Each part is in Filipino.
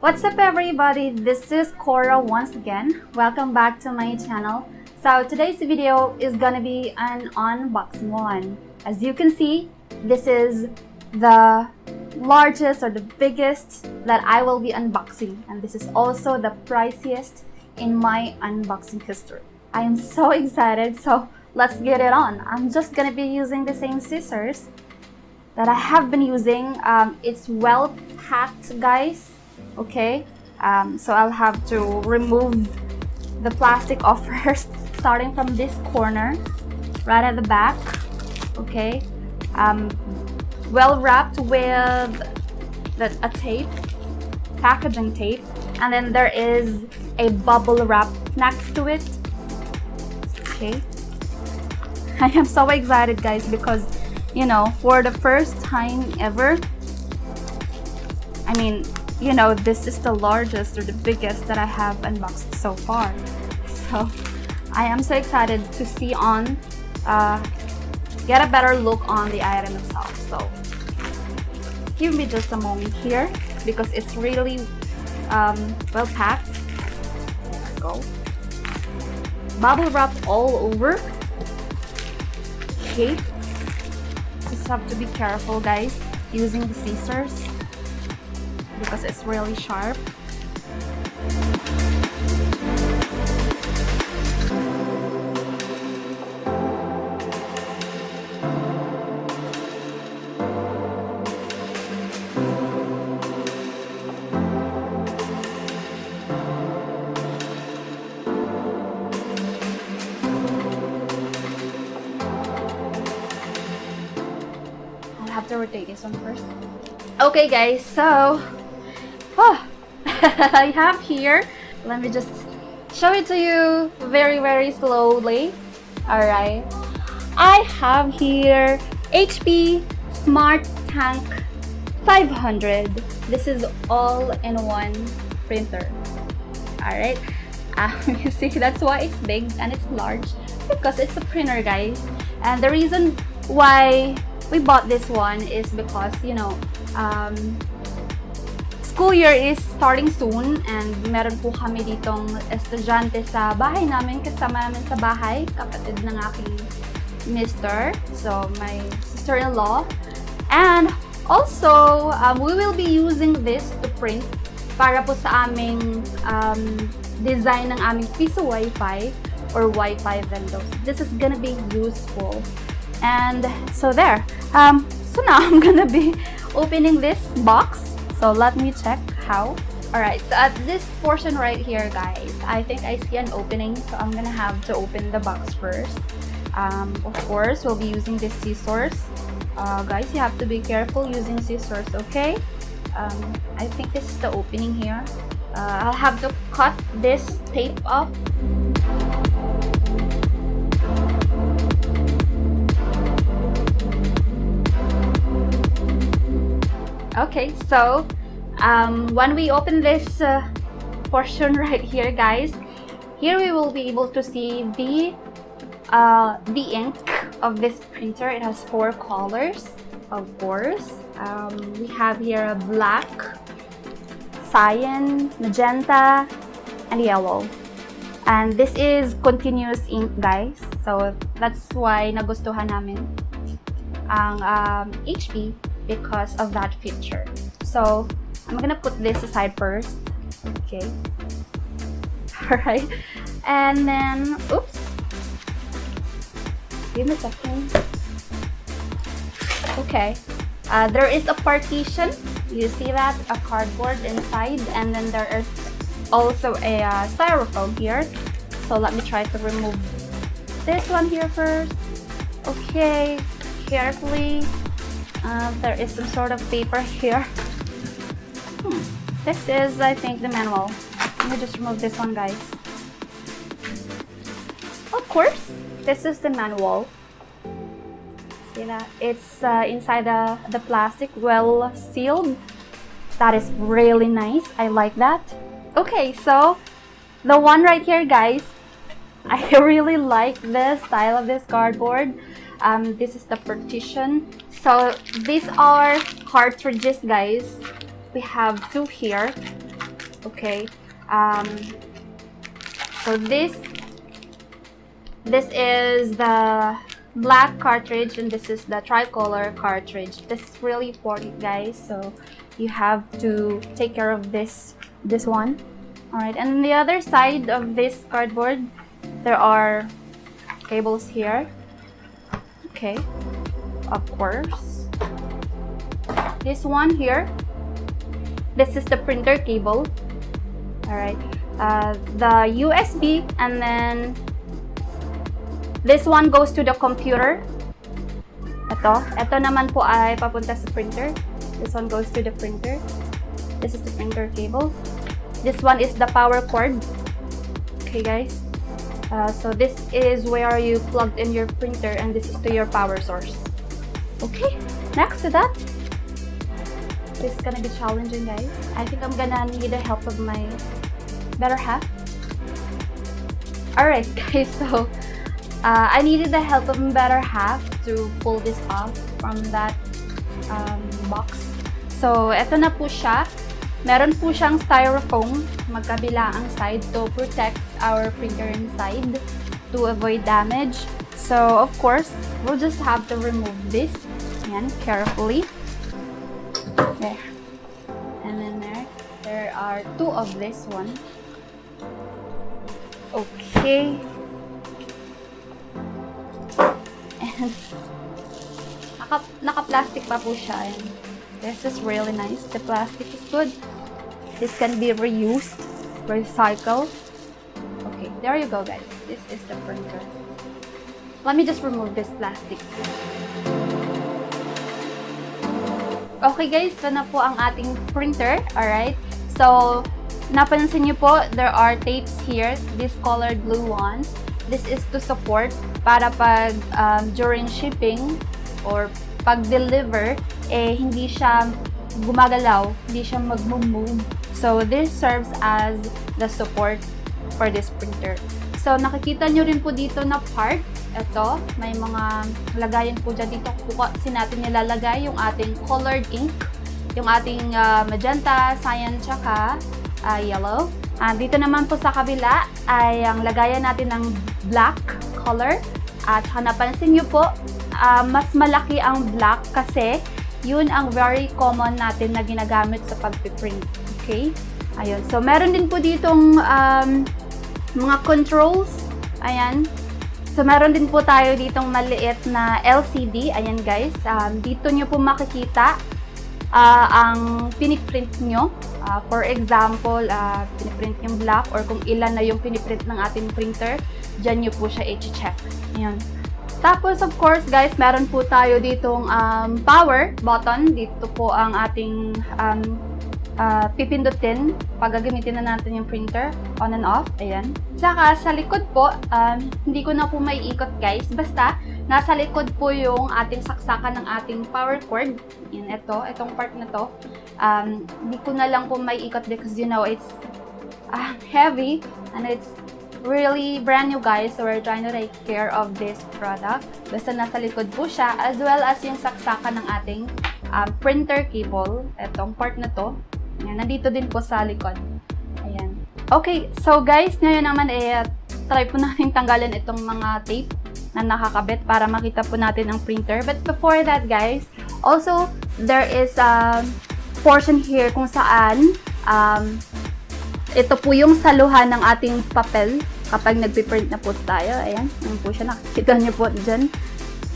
What's up everybody, this is Cora once again. Welcome back to my channel. So today's video is gonna be an unboxing one. As you can see, this is the largest or the biggest that I will be unboxing, and this is also the priciest in my unboxing history. I am so excited, so let's get it on. I'm just gonna be using the same scissors that I have been using. It's well packed, guys. Okay, so I'll have to remove the plastic off first, starting from this corner right at the back. Okay, well wrapped with a tape, packaging tape, and then there is a bubble wrap next to it. Okay, I am so excited, guys, because you know, for the first time ever, I mean, you know, this is the largest or the biggest that I have unboxed so far. So I am so excited to see get a better look on the item itself. So give me just a moment here because it's really well packed. Let's go. Bubble wrapped all over. Okay. Just have to be careful, guys, using the scissors because it's really sharp. I'll have to rotate this one first. Okay, guys, so I have here, let me just show it to you very slowly. Alright, I have here HP Smart Tank 500. This is all-in-one printer. Alright, you see, that's why it's big and it's large, because it's a printer, guys. And the reason why we bought this one is because, you know, school year is starting soon, and meron po kami ditong estudyante sa bahay namin, kasama namin sa bahay, kapatid ng aking mister, so my sister-in-law. And also, we will be using this to print para po sa aming design ng aming piso Wi-Fi or Wi-Fi windows. This is gonna be useful. And so there. So now I'm gonna be opening this box. So let me check how. Alright, so at this portion right here, guys, I think I see an opening, so I'm gonna have to open the box first. Of course, we'll be using this scissors. Guys, you have to be careful using scissors, okay? I think this is the opening here. I'll have to cut this tape off. Okay, so when we open this portion right here, guys, here we will be able to see the ink of this printer. It has 4 colors, of course. We have here a black, cyan, magenta, and yellow. And this is continuous ink, guys. So that's why nagustuhan namin ang HP because of that feature. So I'm gonna put this aside first. Okay. Alright. And then, oops. Give me a second. Okay. There is a partition. You see that? A cardboard inside. And then there is also a styrofoam here. So let me try to remove this one here first. Okay. Carefully. There is some sort of paper here. This is, I think, the manual. Let me just remove this one, guys. Of course, this is the manual. See that? It's inside the plastic, well sealed. That is really nice. I like that. Okay, so the one right here, guys, I really like the style of this cardboard. This is the partition. So these are cartridges, guys. We have 2 here. Okay. So this is the black cartridge and this is the tricolor cartridge. This is really important, guys, so you have to take care of this one. Alright, and on the other side of this cardboard there are cables here. Okay, of course. This one here, this is the printer cable. Alright, the USB, and then this one goes to the computer. Ito naman po ay papunta sa printer. This one goes to the printer. This is the printer cable. This one is the power cord. Okay, guys. So this is where you plugged in your printer, and this is to your power source. Okay, next to that, this is gonna be challenging, guys. I think I'm gonna need the help of my better half. Alright, guys, so I needed the help of my better half to pull this off from that box. So, eto na po siya. Meron po siyang styrofoam magkabila ang side to protect our printer inside to avoid damage. So, of course, we'll just have to remove this and carefully. There. And then there are two of this one. Okay. And naka-plastic pa po siya. And this is really nice. The plastic is good. This can be reused, recycled. Okay, there you go, guys. This is the printer. Let me just remove this plastic. Okay, guys, ito na po ang ating printer. Alright. So, napansin niyo po, there are tapes here. These colored blue ones. This is to support para pag during shipping or pag-deliver, hindi siya gumagalaw, hindi siya mag-move. So, this serves as the support for this printer. So, nakikita nyo rin po dito na part. Ito, may mga lagayan po dyan dito. Kasi natin nilalagay yung ating colored ink, yung ating magenta, cyan, tsaka yellow. Dito naman po sa kabila ay ang lagayan natin ng black color. At napansin nyo po, mas malaki ang black kasi yun ang very common natin na ginagamit sa pag-print. Okay? Ayun. So, meron din po ditong mga controls. Ayan. So, meron din po tayo ditong maliit na LCD. Ayan, guys. Dito nyo po makikita ang piniprint nyo. For example, piniprint yung black or kung ilan na yung piniprint ng ating printer, dyan nyo po siya i-check. Ayan. Tapos, of course, guys, meron po tayo ditong power button. Dito po ang ating pipindutin pag gagamitin na natin yung printer, on and off. Ayan. Saka, sa likod po, hindi ko na po maiikot, guys. Basta, nasa likod po yung ating saksakan ng ating power cord. Ayan, itong part na to. Hindi ko na lang po maiikot because, you know, it's heavy and it's really brand new, guys, so we're trying to take care of this product. Basta nasa likod po siya, as well as yung saksakan ng ating printer cable. Etong part na to, ayan, nandito din po sa likod. Ayan. Okay, so guys, ngayon naman try po natin tanggalin itong mga tape na nakakabit para makita po natin ang printer. But before that, guys, also there is a portion here kung saan ito po yung saluhan ng ating papel kapag nagpiprint na po tayo. Ayan, yan po siya. Nakikita niyo po dyan.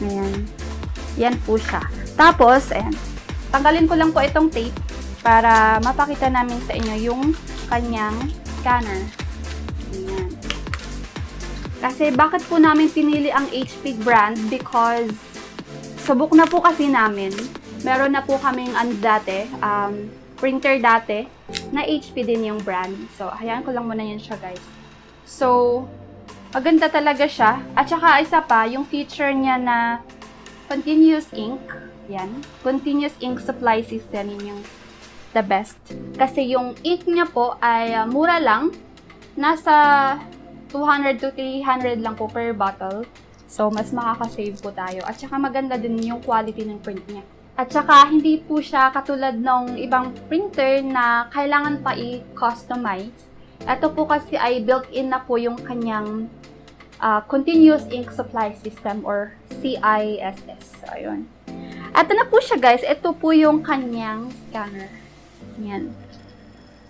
Ayan. Yan po siya. Tapos, ayan. Tanggalin ko lang po itong tape para mapakita namin sa inyo yung kanyang scanner. Ayan. Kasi bakit po namin pinili ang HP brand? Because subok na po kasi namin. Meron na po kaming printer dati na HP din yung brand. So, hayaan ko lang muna yan siya, guys. So, maganda talaga siya. At saka, isa pa, yung feature niya na continuous ink. Yan. Continuous ink supply system. Yun yung the best. Kasi yung ink niya po ay mura lang. Nasa 200 to 300 lang po per bottle. So, mas makaka-save po tayo. At saka, maganda din yung quality ng print niya. At saka, hindi po siya katulad ng ibang printer na kailangan pa i-customize. Ito po kasi ay built-in na po yung kanyang Continuous Ink Supply System or CISS. So, ayun. Ito na po siya, guys. Ito po yung kanyang scanner. Yan.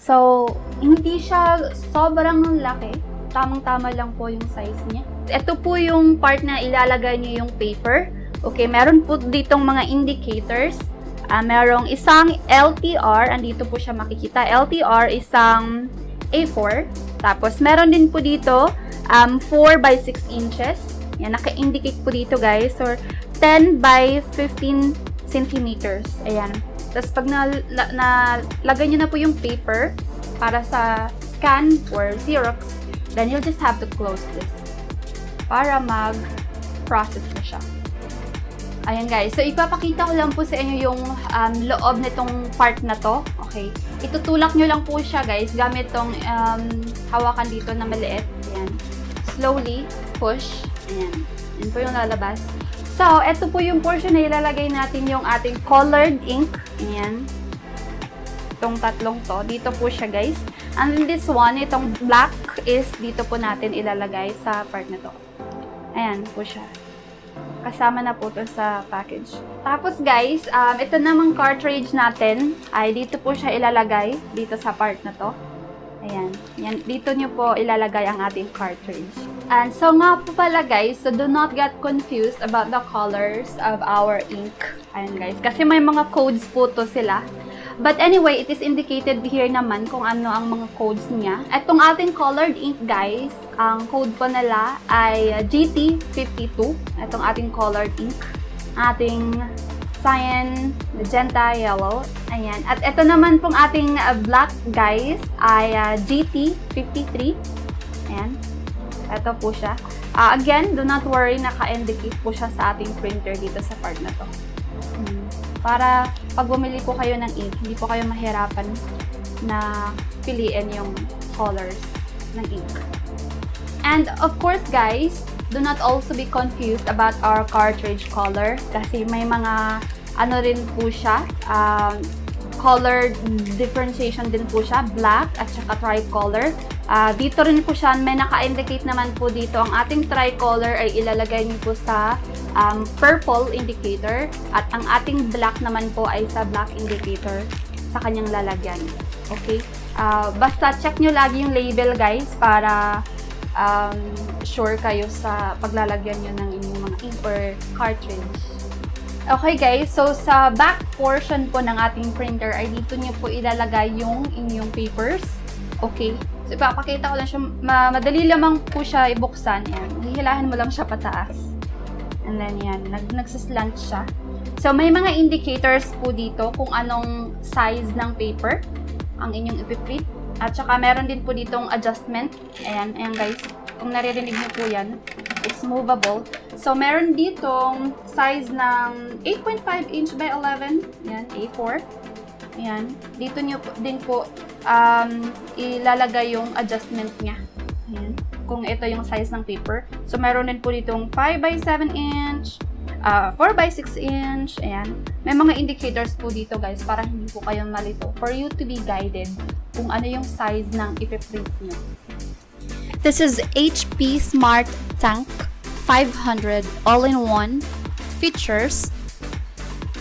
So, hindi siya sobrang laki. Tamang-tama lang po yung size niya. Ito po yung part na ilalagay niyo yung paper. Okay, meron po ditong mga indicators. Merong isang LTR, andito po siya makikita. LTR, isang A4. Tapos, meron din po dito 4 by 6 inches. Yan, naka-indicate po dito, guys. Or 10 by 15 centimeters. Ayan. Tapos, pag nalagay nyo na po yung paper para sa scan or Xerox, then you'll just have to close this para mag-process na siya. Ayan guys, so ipapakita ko lang po sa inyo yung loob nitong part na to. Okay, itutulak nyo lang po siya guys gamit tong hawakan dito na maliit. Ayan, slowly push. Ayan, yun po yung lalabas. So, ito po yung portion na ilalagay natin yung ating colored ink. Ayan, itong tatlong to, dito po siya guys. And this one, itong black is dito po natin ilalagay sa part na to. Ayan po siya. Kasama na po to sa package. Tapos guys, ito namang cartridge natin ay dito po siya ilalagay dito sa part na to. Ayan. Yan, dito nyo po ilalagay ang ating cartridge. And so nga po pala guys, so do not get confused about the colors of our ink. Ayan guys, kasi may mga codes po to sila. But anyway, it is indicated here naman kung ano ang mga codes niya. Itong ating colored ink guys, ang code po nila ay GT52. Itong ating colored ink. Ating cyan, magenta, yellow. Ayan. At ito naman pong ating black guys ay GT53. Ayan. Ito po siya. Again, do not worry, naka-indicate po siya sa ating printer dito sa part na to. Para pag bumili po kayo ng ink, hindi po kayo mahirapan na piliin yung colors ng ink. And of course guys, do not also be confused about our cartridge color kasi may mga ano rin po siya, color differentiation din po siya, black at saka tricolor. Dito rin po siya, may naka-indicate naman po dito. Ang ating tricolor ay ilalagay niyo po sa purple indicator at ang ating black naman po ay sa black indicator sa kanyang lalagyan. Okay? Basta check nyo lagi yung label guys para sure kayo sa paglalagyan nyo ng inyong mga ink or cartridge. Okay guys, so sa back portion po ng ating printer ay dito nyo po ilalagay yung inyong papers. Okay? So ipapakita ko lang siya, madali lamang po siya ibuksan. Yan. Hihilahin mo lang siya pataas. And then yan, nagsaslant siya. So may mga indicators po dito kung anong size ng paper ang inyong ipiprint. At saka meron din po ditong adjustment. Ayan, ayan guys. Kung naririnig niyo po yan, it's movable. So meron ditong size ng 8.5 inch by 11. Ayan, A4. Ayan. Dito nyo din po ilalagay yung adjustment niya. Ayan. Kung ito yung size ng paper. So, meron din po ditong 5 by 7 inch, 4 by 6 inch. Ayan. May mga indicators po dito guys para hindi po kayo malito. For you to be guided kung ano yung size ng ipiprint nyo. This is HP Smart Tank 500 all-in-one features.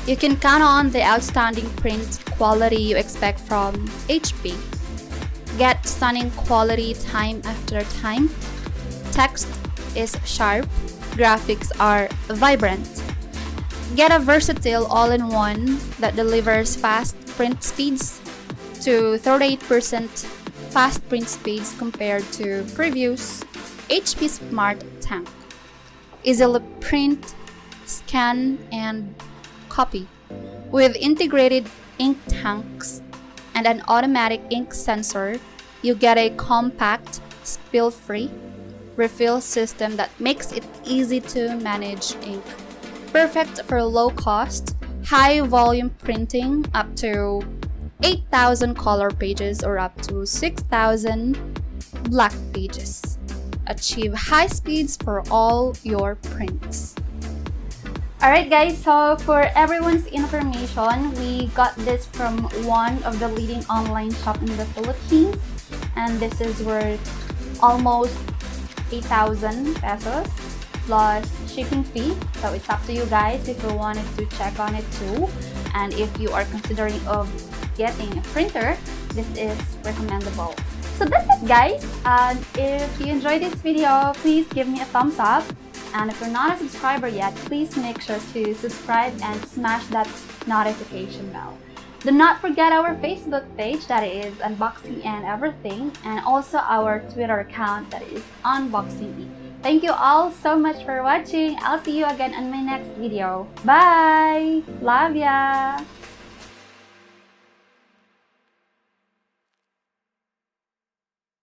You can count on the outstanding print quality you expect from HP. Get stunning quality time after time. Text is sharp. Graphics are vibrant. Get a versatile all-in-one that delivers fast print speeds to 38% fast print speeds compared to previous HP Smart Tank. Easily print, scan, and copy. With integrated ink tanks and an automatic ink sensor, you get a compact, spill-free refill system that makes it easy to manage ink. Perfect for low-cost, high-volume printing up to 8,000 color pages or up to 6,000 black pages. Achieve high speeds for all your prints. Alright guys, so for everyone's information, we got this from one of the leading online shop in the Philippines, and this is worth almost 8,000 pesos plus shipping fee. So it's up to you guys if you wanted to check on it too, and if you are considering of getting a printer, this is recommendable. So that's it guys, and if you enjoyed this video, please give me a thumbs up. And if you're not a subscriber yet, please make sure to subscribe and smash that notification bell. Do not forget our Facebook page, that is Unboxing and Everything, and also our Twitter account, that is Unboxing. Thank you all so much for watching. I'll see you again in my next video. Bye! Love ya!